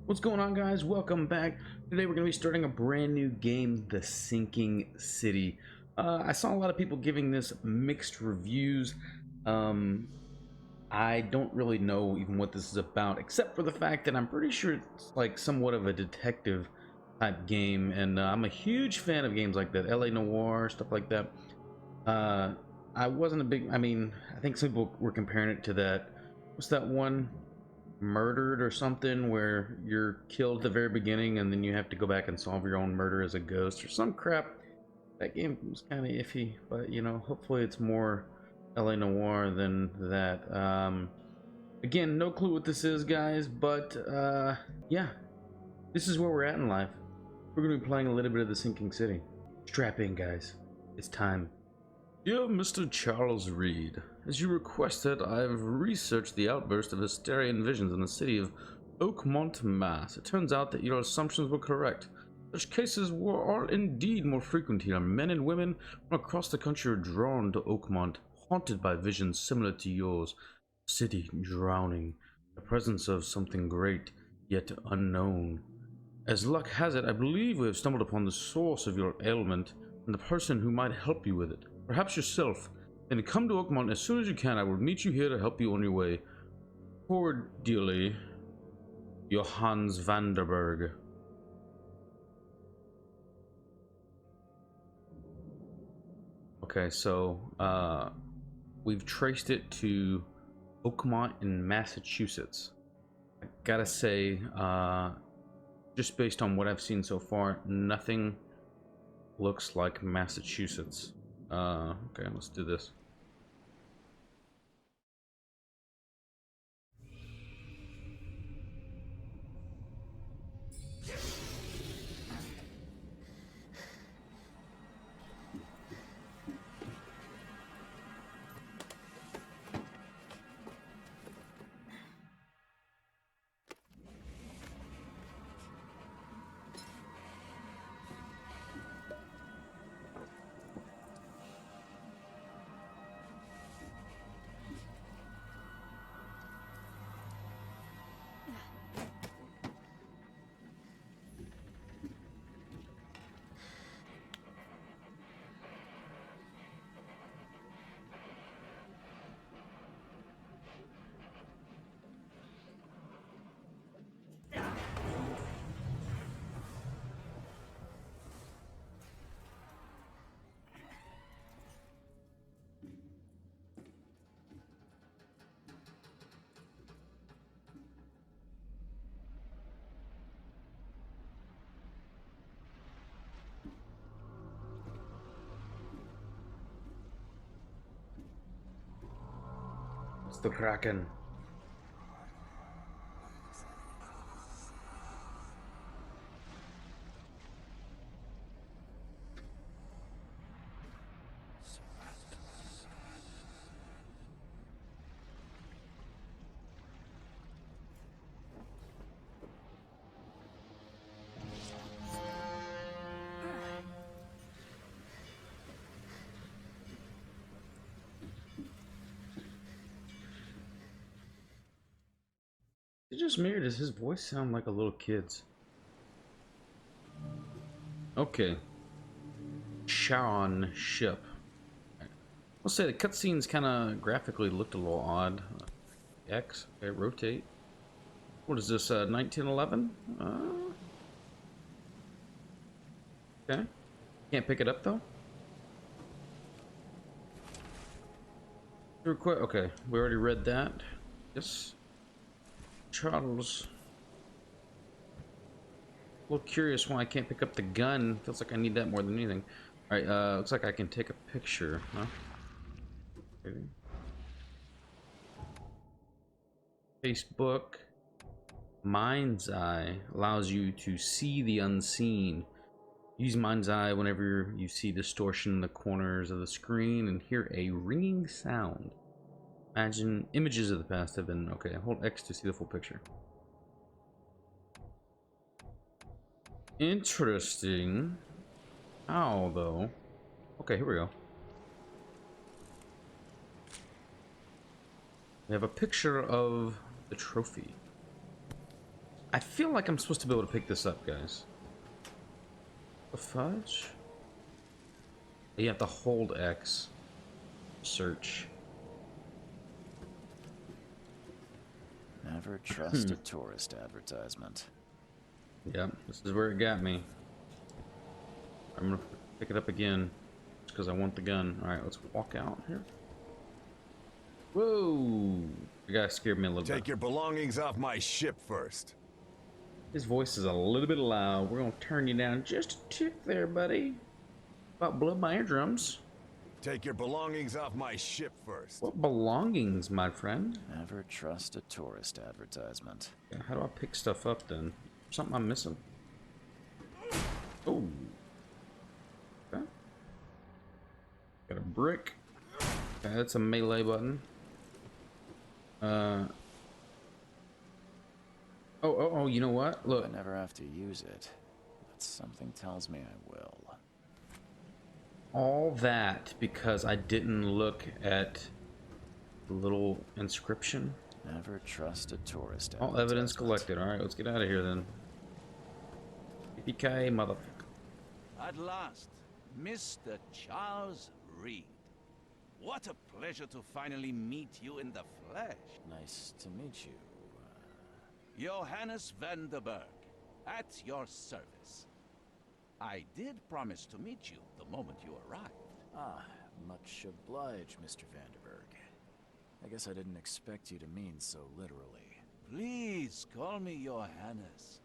What's going on, guys? Welcome back. Today we're going to be starting a brand new game, The Sinking City. I saw a lot of people giving this mixed reviews. I don't really know even what this is about, except for the fact that I'm pretty sure it's like somewhat of a detective type game, and I'm a huge fan of games like that, LA Noire, stuff like that. I wasn't a big, I think some people were comparing it to that, what's that one? Murdered or something, where you're killed at the very beginning and then you have to go back and solve your own murder as a ghost or some crap. That game was kind of iffy, but you know, hopefully it's more LA Noire than that. Again, no clue what this is, guys, but yeah, this is where we're at in life. We're gonna be playing a little bit of The Sinking City. Strap in, guys, it's time. Dear Mr. Charles Reed, as you requested, I have researched the outburst of hysteria and visions in the city of Oakmont, Mass. It turns out that your assumptions were correct. Such cases are indeed more frequent here. Men and women from across the country are drawn to Oakmont, haunted by visions similar to yours. City drowning, the presence of something great, yet unknown. As luck has it, I believe we have stumbled upon the source of your ailment and the person who might help you with it. Perhaps yourself. Then come to Oakmont as soon as you can. I will meet you here to help you on your way. Cordially, Johannes Vanderberg. Okay, so we've traced it to Oakmont in Massachusetts. I gotta say, just based on what I've seen so far, nothing looks like Massachusetts. Okay, let's do this. It's the Kraken. Is it just me, or does his voice sound like a little kid's? Okay. Sharon ship. I'll say the cutscenes kind of graphically looked a little odd. X, okay, rotate. What is this, 1911? Okay. Can't pick it up, though? Okay, we already read that. Yes. Charles. A little curious why I can't pick up the gun. Feels like I need that more than anything. Alright, looks like I can take a picture, huh? Maybe. Facebook. Mind's Eye allows you to see the unseen. Use Mind's Eye whenever you see distortion in the corners of the screen and hear a ringing sound. Imagine images of the past have been... Okay, hold X to see the full picture. Interesting. How, though? Okay, here we go. We have a picture of the trophy. I feel like I'm supposed to be able to pick this up, guys. The fudge? You have to hold X. Search. Never trust a tourist advertisement. Yep, this is where it got me. I'm gonna pick it up again because I want the gun. All right, let's walk out here. Whoa! The guy scared me a little bit. Take your belongings off my ship first. His voice is a little bit loud. We're gonna turn you down just a tick there, buddy. About blood my eardrums. Take your belongings off my ship first. What belongings, my friend? Never trust a tourist advertisement. Yeah, how do I pick stuff up then? Something I'm missing. Oh. Okay. Got a brick. Okay, that's a melee button. Oh, you know what? Look. I never have to use it, but something tells me I will. All that because I didn't look at the little inscription. Never trust a tourist All evidence collected. Alright, let's get out of here then. Yippee-ki-yay, motherfucker. At last, Mr. Charles Reed. What a pleasure to finally meet you in the flesh. Nice to meet you. Johannes van der Berg, at your service. I did promise to meet you the moment you arrived. Ah, much obliged, Mr. Vanderberg. I guess I didn't expect you to mean so literally. Please call me Johannes.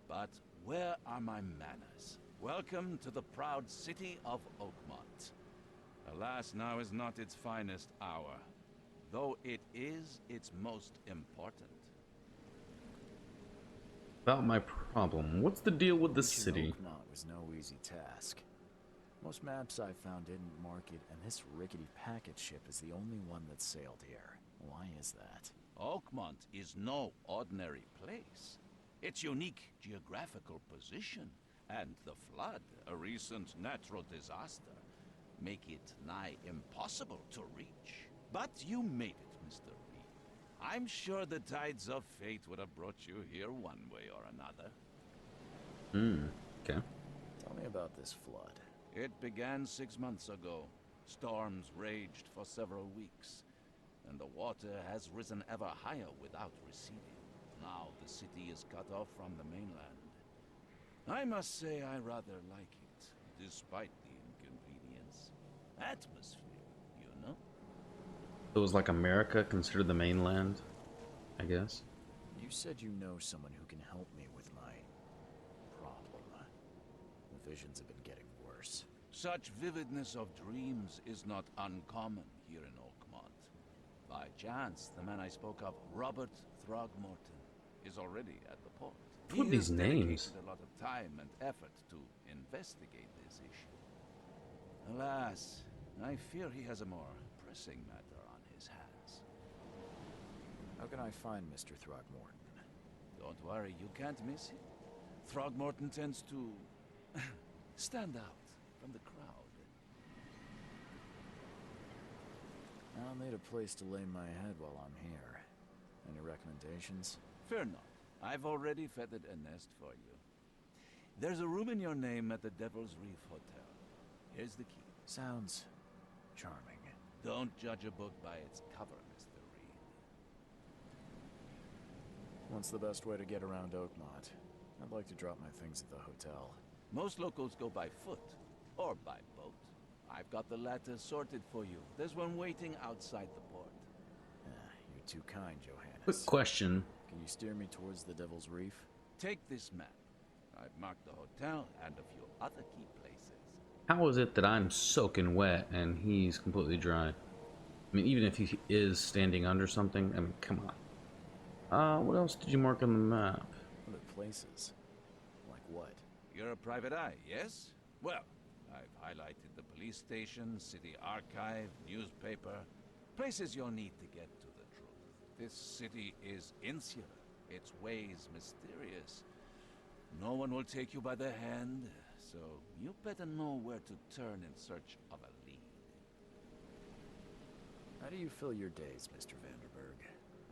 But where are my manners? Welcome to the proud city of Oakmont. Alas, now is not its finest hour, though it is its most important. About my problem. What's the deal with the city? Oakmont was no easy task. Most maps I found didn't mark it, and this rickety packet ship is the only one that sailed here. Why is that? Oakmont is no ordinary place. Its unique geographical position and the flood, a recent natural disaster, make it nigh impossible to reach. But you made it, Mr. Reed. I'm sure the tides of fate would have brought you here one way or another. Okay. Tell me about this flood. It began 6 months ago. Storms raged for several weeks, and the water has risen ever higher without receding. Now the city is cut off from the mainland. I must say I rather like it, despite the inconvenience. Atmosphere, you know? It was like America considered the mainland, I guess. You said you know someone who can help me with my problem. The visions have been getting worse. Such vividness of dreams is not uncommon here in Oakmont. By chance, the man I spoke of, Robert Throgmorton, is already at the port. Who are these names? A lot of time and effort to investigate this issue. Alas, I fear he has a more pressing matter on his hands. How can I find Mr. Throgmorton? Don't worry, you can't miss him. Throgmorton tends to stand out from the crowd. I'll need a place to lay my head while I'm here. Any recommendations? Fear not. I've already feathered a nest for you. There's a room in your name at the Devil's Reef Hotel. Here's the key. Sounds charming. Don't judge a book by its cover, Mr. Reed. What's the best way to get around Oakmont? I'd like to drop my things at the hotel. Most locals go by foot or by boat. I've got the latter sorted for you. There's one waiting outside the port. You're too kind, Johannes. Quick question. Can you steer me towards the Devil's Reef? Take this map. I've marked the hotel and a few other key places. How is it that I'm soaking wet and he's completely dry? I mean, even if he is standing under something, I mean, come on. What else did you mark on the map? Other places? Like what? You're a private eye, yes? Well, I've highlighted the police station, city archive, newspaper, places you'll need to get to the truth. This city is insular, its ways mysterious. No one will take you by the hand, so you better know where to turn in search of a lead. How do you fill your days, Mr. Vanderberg?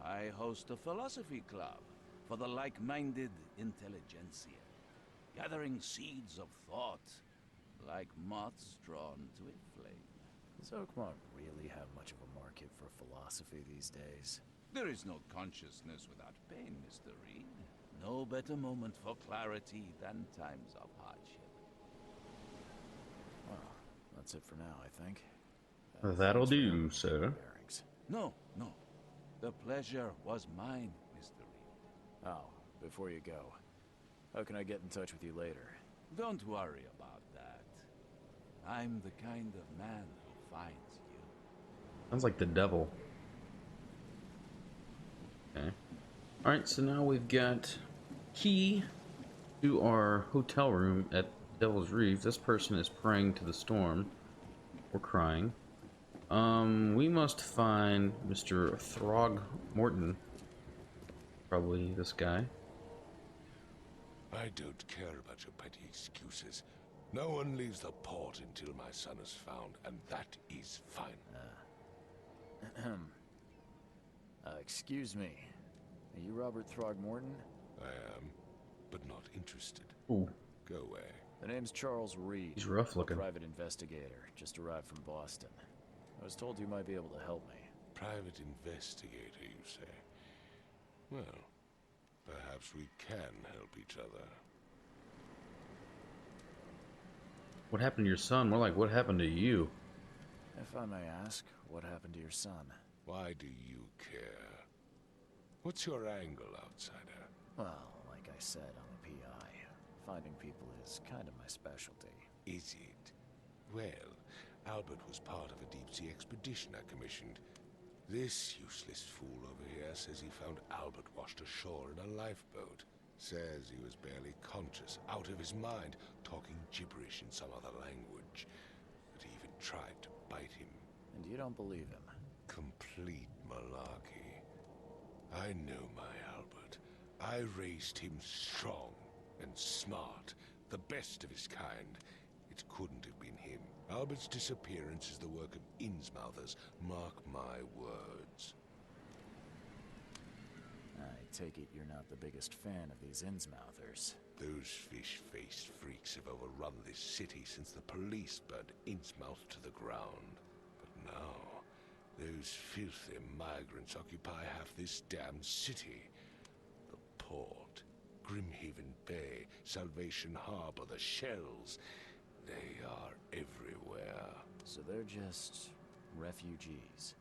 I host a philosophy club. for the like-minded intelligentsia, gathering seeds of thought, like moths drawn to a flame. Does Oakmont really have much of a market for philosophy these days? There is no consciousness without pain, Mr. Reed. No better moment for clarity than times of hardship. Well, that's it for now, I think. That'll Thanks for do, helping me sir. get my bearings. No, no. The pleasure was mine, Mr. Reed. Oh, before you go, how can I get in touch with you later? Don't worry about that. I'm the kind of man who finds you. Sounds like the devil. Okay. Alright, so now we've got key to our hotel room at Devil's Reef. This person is praying to the storm. Or crying. We must find Mr. Throgmorton. Probably this guy. I don't care about your petty excuses. No one leaves the port until my son is found, and that is fine. Excuse me. Are you Robert Throgmorton? I am, but not interested. Ooh, Go away. The name's Charles Reed. he's rough looking. Private investigator. Just arrived from Boston. I was told you might be able to help me. Private investigator, you say? Well, perhaps we can help each other. What happened to your son? More like, what happened to you? If I may ask, what happened to your son? Why do you care? What's your angle, outsider? Well, like I said, I'm a PI. Finding people is kind of my specialty. Is it? Well, Albert was part of a deep-sea expedition I commissioned. This useless fool over here says he found Albert washed ashore in a lifeboat. Says he was barely conscious, out of his mind, talking gibberish in some other language. That he even tried to bite him. And you don't believe him? Complete malarkey. I know my Albert. I raised him strong and smart, the best of his kind. It couldn't have been him. Albert's disappearance is the work of Innsmouthers, mark my words. I take it you're not the biggest fan of these Innsmouthers. Those fish-faced freaks have overrun this city since the police burned Innsmouth to the ground. But now, those filthy migrants occupy half this damned city. The port, Grimhaven Bay, Salvation Harbor, the shells, they are everywhere. So they're just refugees.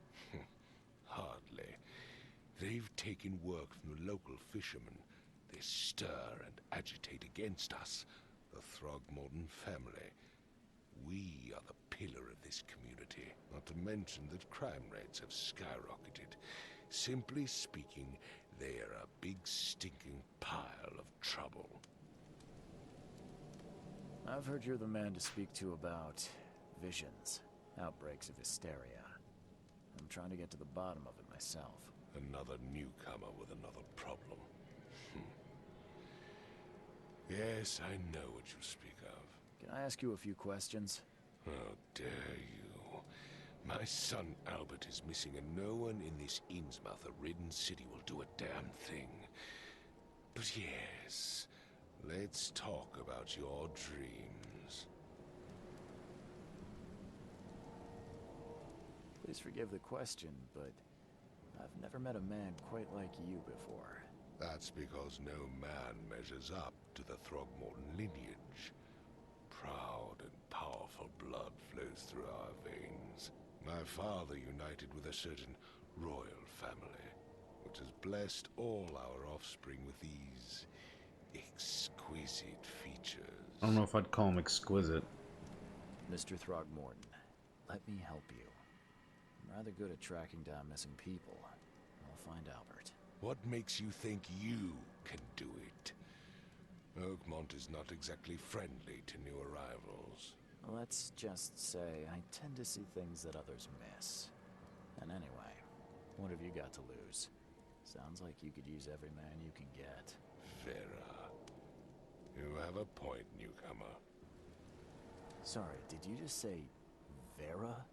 Hardly. They've taken work from the local fishermen. They stir and agitate against us, the Throgmorton family. We are the pillar of this community, not to mention that crime rates have skyrocketed. Simply speaking, they are a big stinking pile of trouble. I've heard you're the man to speak to about visions, outbreaks of hysteria. I'm trying to get to the bottom of it myself. Another newcomer with another problem. Yes, I know what you speak of. Can I ask you a few questions? How dare you? My son Albert is missing, and no one in this Innsmouth-ridden city will do a damn thing. But yes, let's talk about your dreams. Please forgive the question, but I've never met a man quite like you before. That's because no man measures up to the Throgmorton lineage. Proud and powerful blood flows through our veins. My father united with a certain royal family, which has blessed all our offspring with these exquisite features. I don't know if I'd call him exquisite. Mr. Throgmorton, let me help you. I'm rather good at tracking down missing people. I'll find Albert. What makes you think you can do it? Oakmont is not exactly friendly to new arrivals. Let's just say I tend to see things that others miss. And anyway, what have you got to lose? Sounds like you could use every man you can get. Vera. You have a point, newcomer. Sorry, did you just say Vera?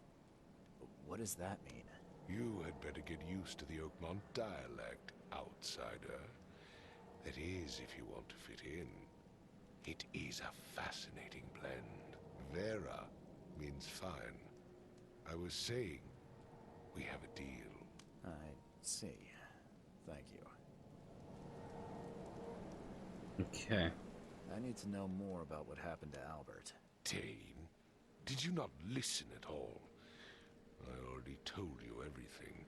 What does that mean? You had better get used to the Oakmont dialect, outsider. That is, if you want to fit in. It is a fascinating blend. Vera means fine. I was saying, we have a deal. I see. Thank you. Okay. I need to know more about what happened to Albert. Dane, did you not listen at all? I already told you everything.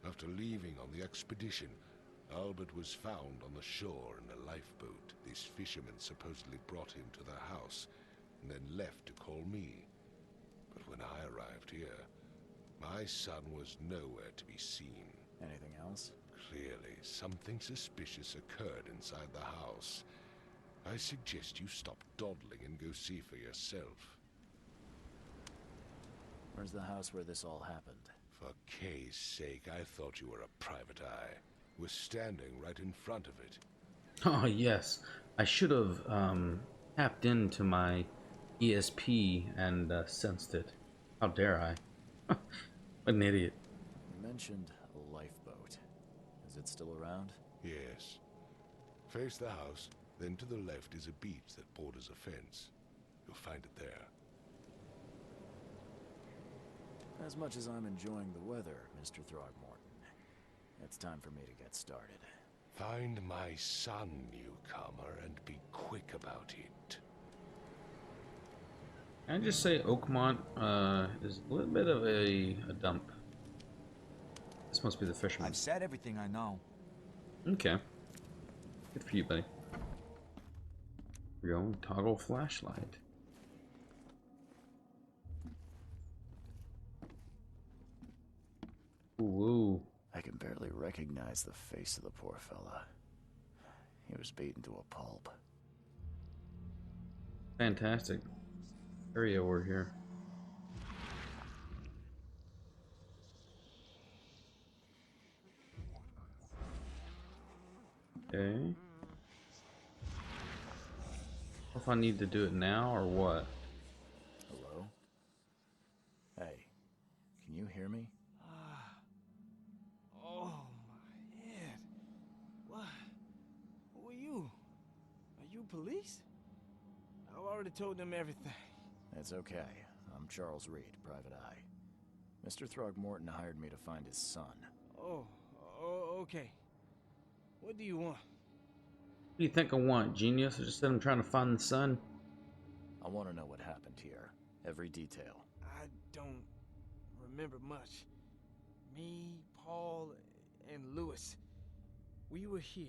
After leaving on the expedition, Albert was found on the shore in a lifeboat. These fishermen supposedly brought him to their house, and then left to call me. But when I arrived here, my son was nowhere to be seen. Anything else? Clearly, something suspicious occurred inside the house. I suggest you stop dawdling and go see for yourself. Where's the house where this all happened? For Kay's sake, I thought you were a private eye. We're standing right in front of it. Oh, yes. I should have tapped into my ESP and sensed it. How dare I? What an idiot. You mentioned a lifeboat. Is it still around? Yes. Face the house, then to the left is a beach that borders a fence. You'll find it there. As much as I'm enjoying the weather, Mr. Throgmorton, it's time for me to get started. Find my son, newcomer, and be quick about it. Can I just say Oakmont is a little bit of a dump. This must be the fisherman. I've said everything I know. Okay. Good for you, buddy. Here we go. Toggle flashlight. Ooh. I can barely recognize the face of the poor fella. He was beaten to a pulp. Fantastic area we're here. Okay. If I need to do it now or what? Hello? Hey, can you hear me? Oh, my head. What? Who are you? Are you police? I've already told them everything. It's okay. I'm Charles Reed, Private Eye. Mr. Throgmorton hired me to find his son. Oh, okay. What do you want? What do you think I want, genius? I just said I'm trying to find the sun. I want to know what happened here. Every detail. I don't remember much. Me, Paul, and Lewis. We were here.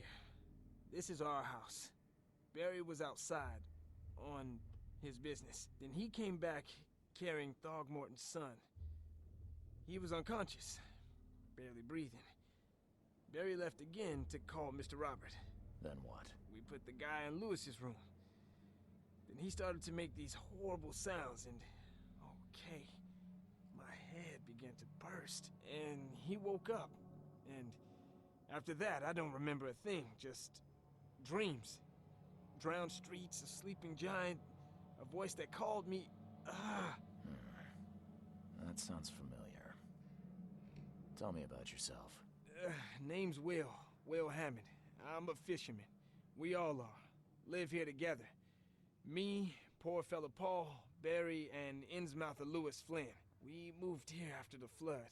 This is our house. Barry was outside on his business. Then he came back carrying Throgmorton's son. He was unconscious, barely breathing. Barry left again to call Mr. Robert. Then what? We put the guy in Lewis's room. Then he started to make these horrible sounds and... okay. My head began to burst. And he woke up. And after that, I don't remember a thing. Just dreams. Drowned streets, a sleeping giant, a voice that called me... That sounds familiar. Tell me about yourself. Name's Will. Will Hammond. I'm a fisherman. We all are. Live here together. Me, poor fella Paul, Barry, and Innsmouther Lewis Flynn. We moved here after the flood.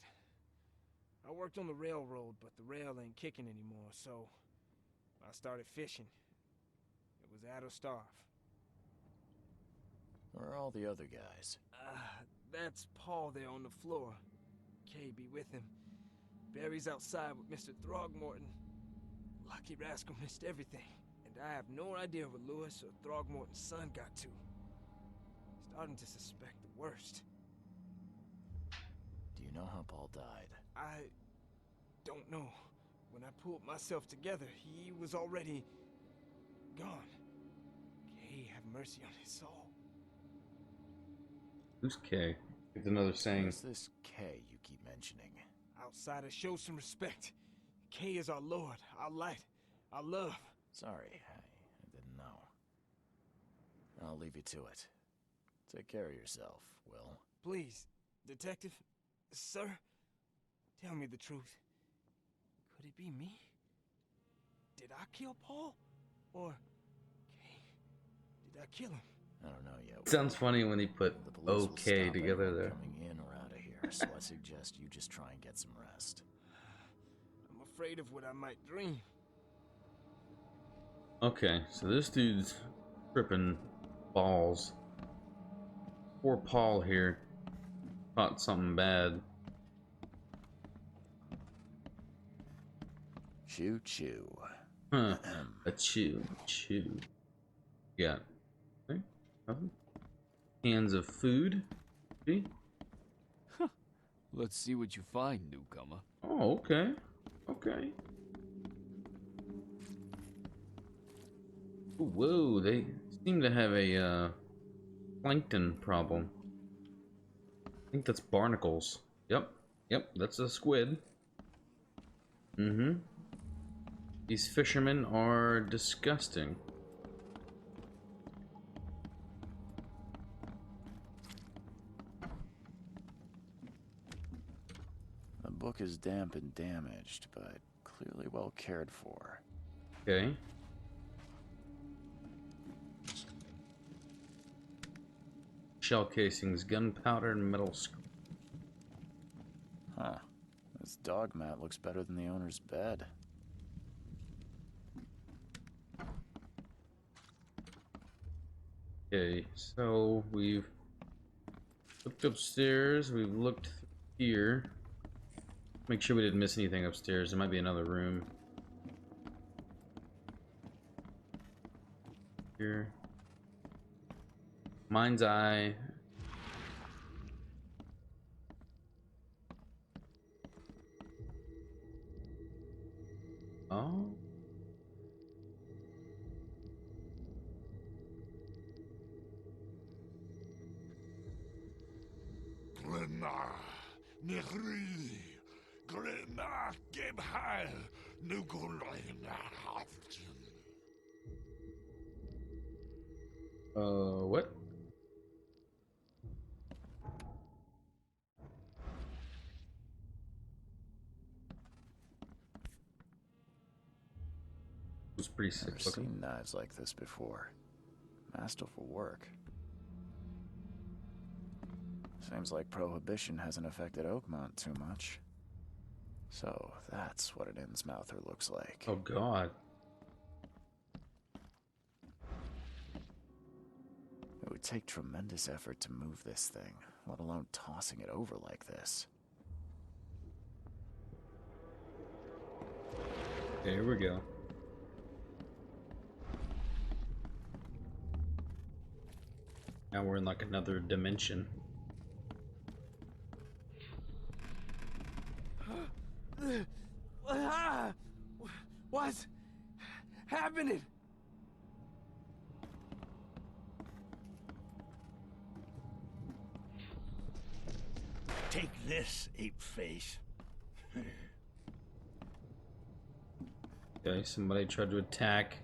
I worked on the railroad, but the rail ain't kicking anymore, so I started fishing. It was out of starve. Where are all the other guys? That's Paul there on the floor. Kay be with him. Barry's outside with Mr. Throgmorton. Lucky rascal missed everything. And I have no idea what Lewis or Throgmorton's son got to. Starting to suspect the worst. Do you know how Paul died? I don't know. When I pulled myself together, he was already gone. Kay have mercy on his soul. Who's K? It's another saying. Who's this K you keep mentioning? Outsiders, show some respect. Kay is our lord, our light, our love. Sorry, I didn't know. I'll leave you to it. Take care of yourself, Will. Please, detective, sir, tell me the truth. Could it be me? Did I kill Paul? Or... okay, did I kill him? I don't know yet. Sounds funny when he put The police will okay stop together anyone there. coming in or out of here, so I suggest you just try and get some rest. I'm afraid of what I might dream. Okay, so this dude's tripping balls. Poor Paul here caught something bad. Choo choo. Huh. A chew. Yeah. Okay. Nothing. Cans of food. See? Let's see what you find, newcomer. Oh, okay. Okay. Ooh, whoa, they seem to have a plankton problem. I think that's barnacles. Yep, that's a squid. Mm-hmm. These fishermen are disgusting. The book is damp and damaged, but clearly well cared for. Okay. Shell casings, gunpowder, and metal screw. Huh. This dog mat looks better than the owner's bed. Okay, so we've looked upstairs, we've looked here. Make sure we didn't miss anything upstairs. There might be another room. Here. Mind's eye. Oh. Glenna, Nehri, Glenna, Gebhal, Nugulina, What? It was pretty sick Never looking. seen knives like this before. Masterful work. Seems like Prohibition hasn't affected Oakmont too much. So that's what an Innsmouther looks like. Oh god. It would take tremendous effort to move this thing, let alone tossing it over like this. Okay, here we go. Now we're in like another dimension. What's happening? Take this, ape face. Okay, somebody tried to attack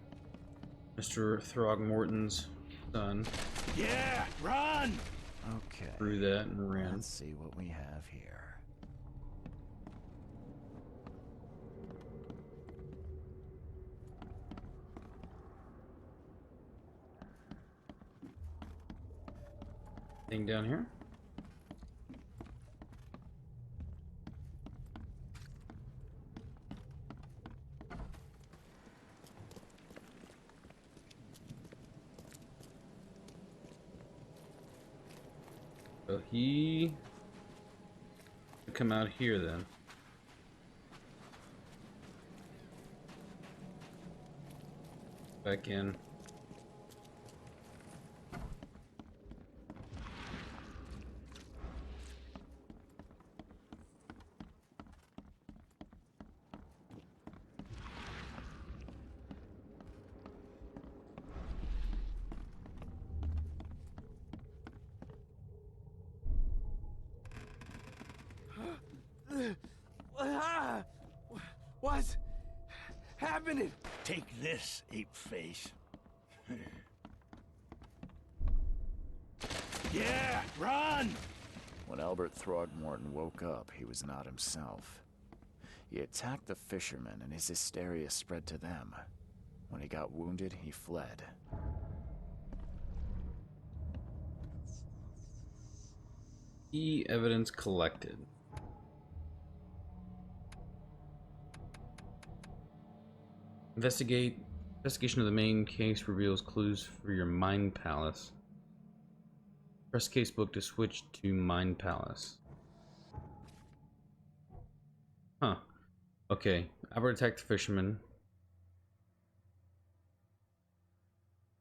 Mr. Throgmorton's son. Yeah, run! Okay. Threw that and ran. Let's see what we have here. Thing down here. So he could come out here then. Back in. What's happening? Take this, ape face. Yeah, run! When Albert Throgmorton woke up, he was not himself. He attacked the fishermen, and his hysteria spread to them. When he got wounded, he fled. Key evidence collected. Investigation of the main case reveals clues for your Mind Palace. Press casebook to switch to Mind Palace. Huh. Okay. Albert attacked the fisherman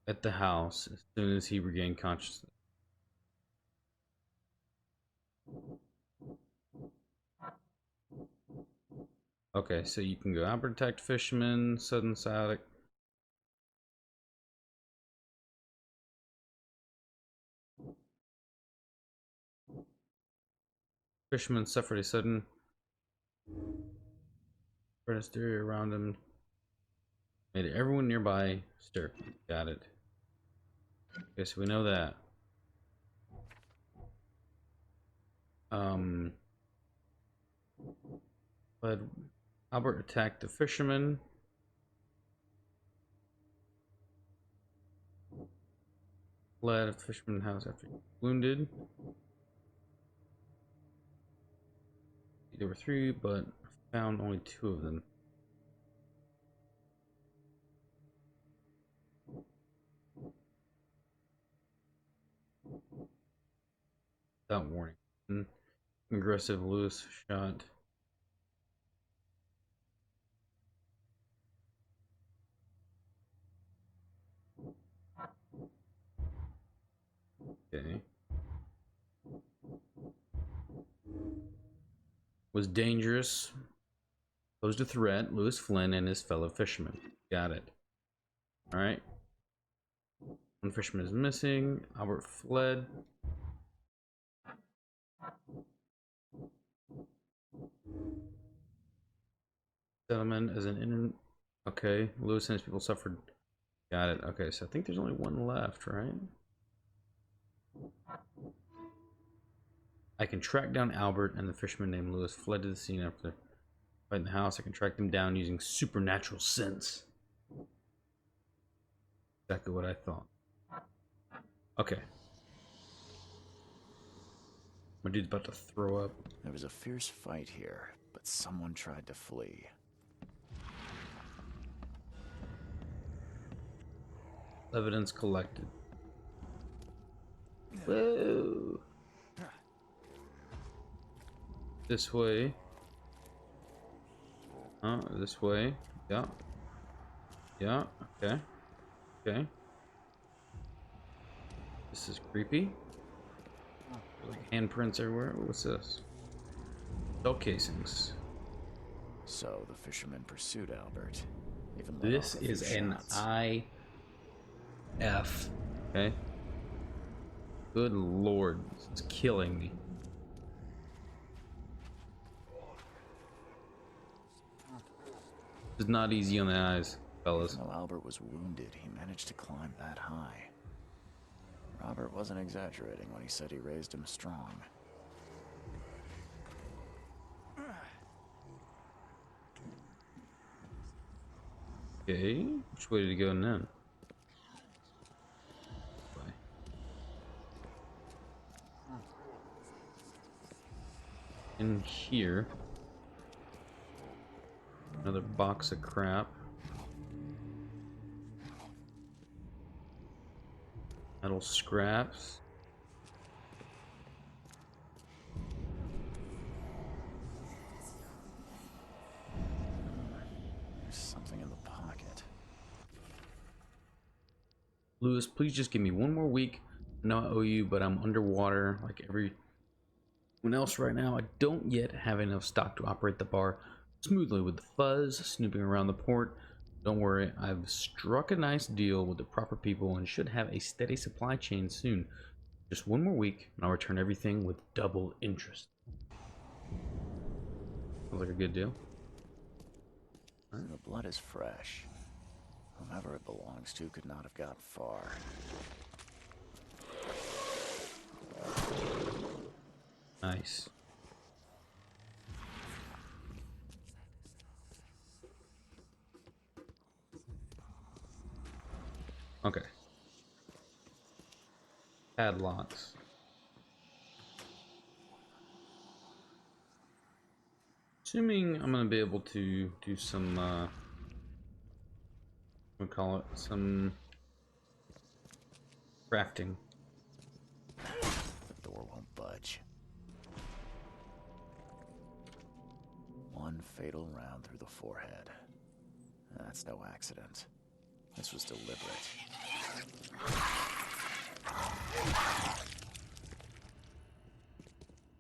at the house as soon as he regained consciousness. Okay, so you can go Albert attacked fisherman, sudden psychotic. Fisherman suffered a sudden hysteria around him. Made everyone nearby stir. Got it. Okay, so we know that. But Albert attacked the fisherman. Fled the fisherman's house after he was wounded. There were 3, but I found only 2 of them. Without warning. Aggressive Lewis shot. Okay. Was dangerous. Posed a threat. Lewis Flynn and his fellow fishermen. Got it. Alright. One fisherman is missing. Albert fled. Settlement as an okay. Lewis and his people suffered. Got it. Okay, so I think there's only one left, right? I can track down Albert and the fisherman named Lewis fled to the scene after fighting the house. I can track them down using supernatural sense. Exactly what I thought. Okay. My dude's about to throw up. There was a fierce fight here, but someone tried to flee. Evidence collected. Whoa. This way. This way. Yeah. Yeah. Okay. Okay. This is creepy. Like handprints everywhere. What's this? Shell casings. So the fisherman pursued Albert. Even let This off a few is an shots. IF. Okay. Good lord, this is killing me. This is not easy on the eyes, fellas. Even though Albert was wounded, he managed to climb that high. Robert wasn't exaggerating when he said he raised him strong. Okay, which way did he go then? In here. Another box of crap. Metal scraps. There's something in the pocket. Lewis, please just give me one more week. I know I owe you, but I'm underwater like everyone else right now. I don't yet have enough stock to operate the bar smoothly with the fuzz snooping around the port. Don't worry, I've struck a nice deal with the proper people and should have a steady supply chain soon. Just one more week and I'll return everything with double interest. Sounds like a good deal. The blood is fresh. Whomever it belongs to could not have gotten far. Nice. Okay. Padlocks. Assuming I'm gonna be able to do some, we call it some crafting. The door won't budge. One fatal round through the forehead. That's no accident. This was deliberate.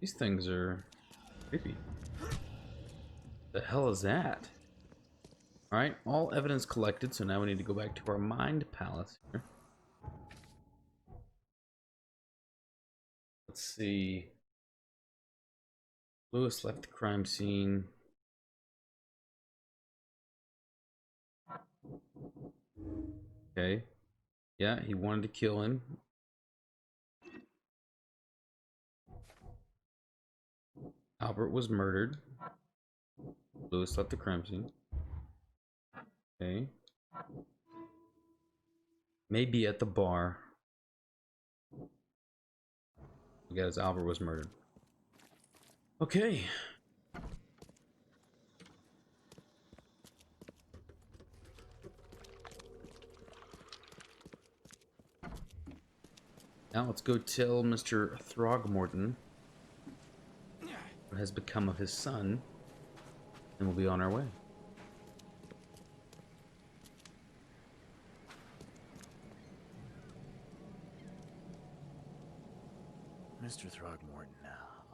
These things are creepy. The hell is that? Alright, all evidence collected, so now we need to go back to our mind palace here. Let's see. Lewis left the crime scene. Okay. Yeah, he wanted to kill him. Albert was murdered. Lewis left the crime scene. Okay. Maybe at the bar. Because Albert was murdered. Okay. Now let's go tell Mr. Throgmorton what has become of his son, and we'll be on our way. Mr. Throgmorton,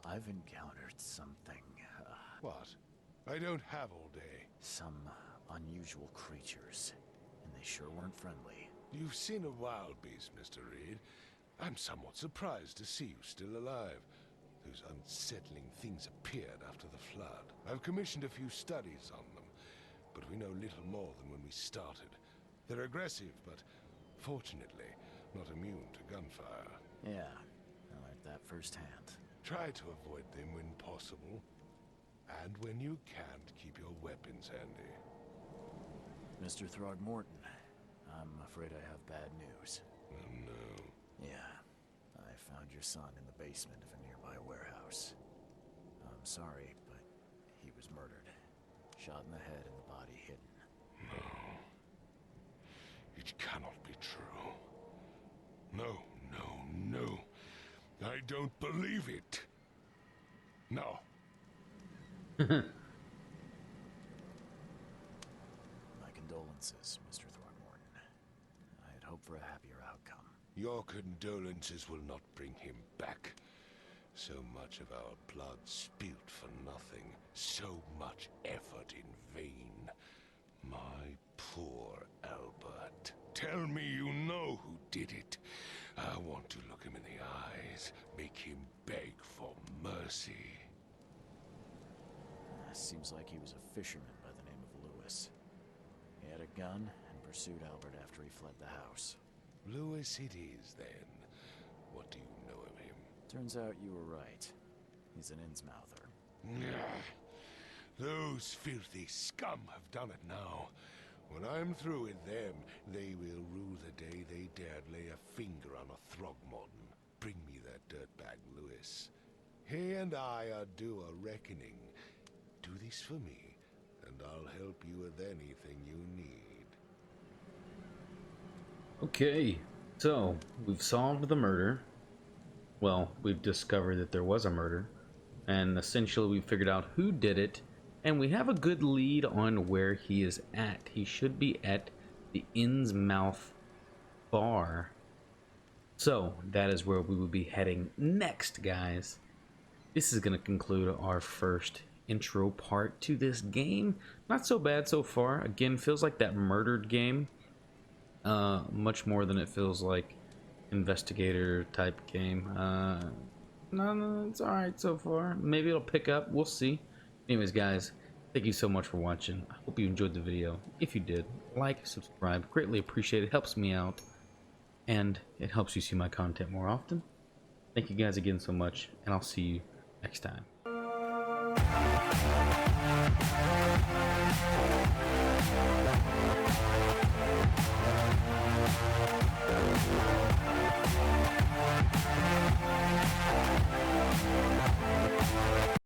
I've encountered something. What? I don't have all day. Some unusual creatures, and they sure weren't friendly. You've seen a wild beast, Mr. Reed. I'm somewhat surprised to see you still alive. Those unsettling things appeared after the flood. I've commissioned a few studies on them, but we know little more than when we started. They're aggressive, but fortunately not immune to gunfire. Yeah, I learned that firsthand. Try to avoid them when possible. And when you can't, keep your weapons handy. Mr. Throgmorton, I'm afraid I have bad news. Oh, no. Yeah, I found your son in the basement of a nearby warehouse. I'm sorry, but he was murdered. Shot in the head and the body hidden. No. It cannot be true. No, no, no. I don't believe it. No. My condolences, Mr. Throgmorton. I had hoped for a happier outcome. Your condolences will not bring him back. So much of our blood spilt for nothing. So much effort in vain. My poor Albert. Tell me you know who did it. I want to look him in the eyes, make him beg for mercy. Seems like he was a fisherman by the name of Lewis. He had a gun and pursued Albert after he fled the house. Lewis it is, then. What do you know of him? Turns out you were right. He's an Innsmouther. Those filthy scum have done it now. When I'm through with them, they will rue the day they dared lay a finger on a Throgmorton. Bring me that dirtbag, Lewis. He and I are due a reckoning. Do this for me, and I'll help you with anything you need. Okay, so we've solved the murder. Well, we've discovered that there was a murder, and essentially we figured out who did it, and we have a good lead on where he is at. He should be at the Innsmouth bar. So that is where we will be heading next, guys. This is going to conclude our first intro part to this game. Not so bad so far. Again, feels like that murdered game much more than it feels like investigator type game. No, it's alright so far. Maybe it'll pick up, we'll see. Anyways, guys, thank you so much for watching. I hope you enjoyed the video. If you did, like, subscribe, greatly appreciate it. Helps me out, and it helps you see my content more often. Thank you guys again so much, and I'll see you next time.